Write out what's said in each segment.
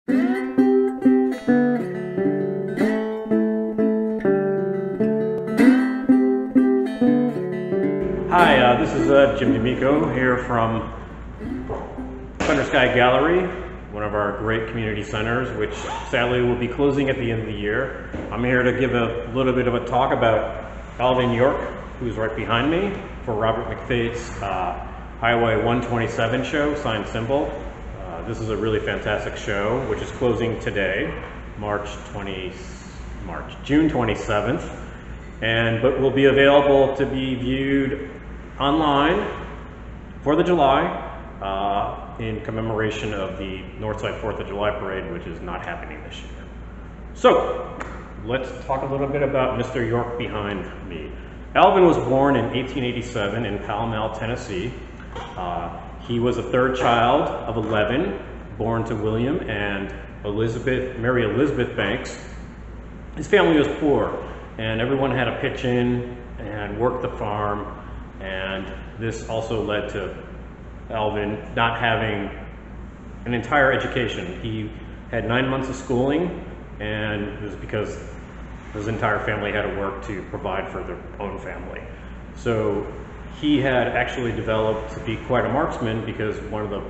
Hi, this is Jim DaMico here from Thunder Sky Gallery, one of our great community centers, which sadly will be closing at the end of the year. I'm here to give a little bit of a talk about Alvin York, who's right behind me, for Robert McFate's HWY 127 show, signed symbol. This is a really fantastic show, which is closing today, June 27th, but will be available to be viewed online for the July in commemoration of the Northside 4th of July Parade, which is not happening this year. So let's talk a little bit about Mr. York behind me. Alvin was born in 1887 in Pall Mall, Tennessee. He was a third child of 11, born to William and Mary Elizabeth Banks. His family was poor, and everyone had a pitch in and worked the farm, and this also led to Alvin not having an entire education. He had 9 months of schooling, and it was because his entire family had to work to provide for their own family. So he had actually developed to be quite a marksman, because one of the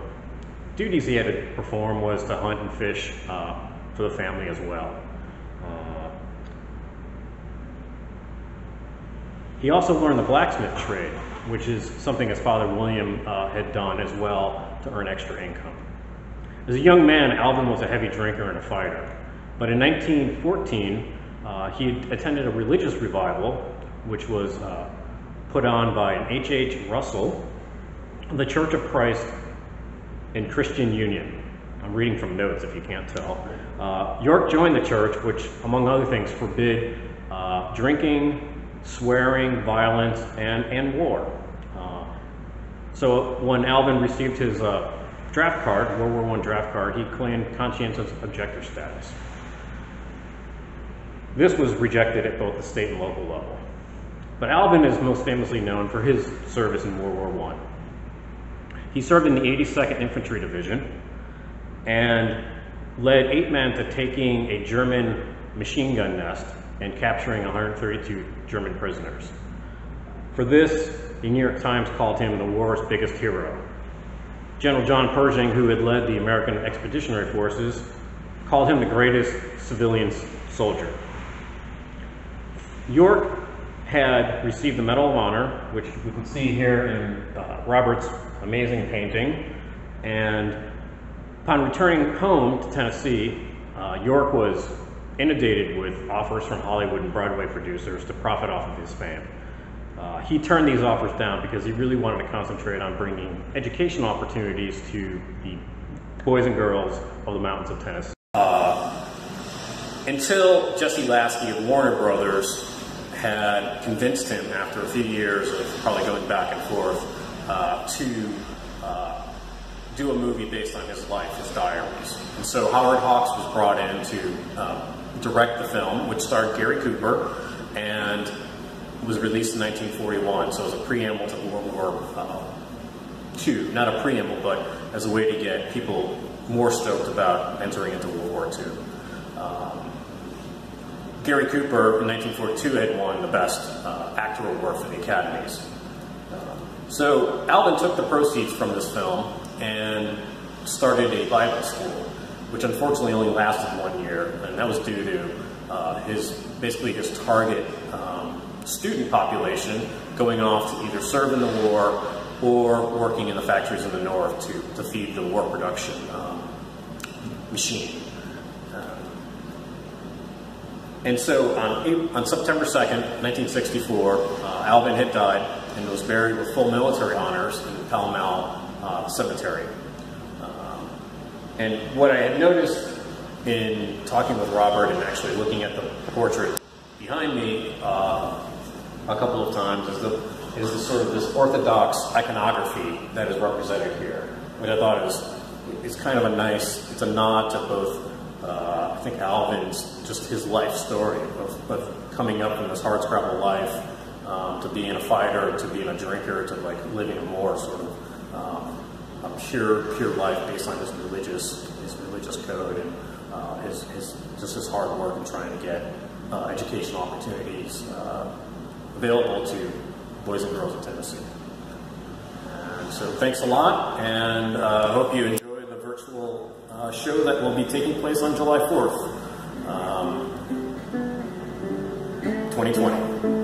duties he had to perform was to hunt and fish for the family as well. He also learned the blacksmith trade, which is something his father William had done as well to earn extra income. As a young man, Alvin was a heavy drinker and a fighter. But in 1914, he attended a religious revival, which was put on by an H.H. Russell, the Church of Christ in Christian Union. I'm reading from notes if you can't tell. York joined the church, which, among other things, forbid drinking, swearing, violence, and war. So when Alvin received his draft card, World War I draft card, he claimed conscientious objector status. This was rejected at both the state and local level. But Alvin is most famously known for his service in World War I. He served in the 82nd Infantry Division and led 8 men to taking a German machine gun nest and capturing 132 German prisoners. For this, the New York Times called him the war's biggest hero. General John Pershing, who had led the American Expeditionary Forces, called him the greatest civilian soldier. York had received the Medal of Honor, which we can see here in Robert's amazing painting, and upon returning home to Tennessee, York was inundated with offers from Hollywood and Broadway producers to profit off of his fame. He turned these offers down because he really wanted to concentrate on bringing educational opportunities to the boys and girls of the mountains of Tennessee. Until Jesse Lasky of Warner Brothers had convinced him, after a few years of probably going back and forth, to do a movie based on his life, his diaries. And so Howard Hawks was brought in to direct the film, which starred Gary Cooper, and was released in 1941, so it was a preamble to World War II. Not a preamble, but as a way to get people more stoked about entering into World War II. Gary Cooper in 1942 had won the Best Actor Award for the Academies. So Alvin took the proceeds from this film and started a Bible school, which unfortunately only lasted 1 year, and that was due to basically his target student population going off to either serve in the war or working in the factories in the north to feed the war production machine. And so on September 2nd, 1964, Alvin had died and was buried with full military honors in the Pall Mall Cemetery. And what I had noticed in talking with Robert and actually looking at the portrait behind me a couple of times is the sort of this orthodox iconography that is represented here, which I thought is kind of a nice, it's a nod to both I think Alvin's, just his life story of coming up in this hardscrabble life, to being a fighter, to being a drinker, to like living a more sort of a pure life based on his religious code. And his hard work in trying to get educational opportunities available to boys and girls in Tennessee. And so thanks a lot, and I hope you enjoy the virtual show that will be taking place on July 4th, 2020.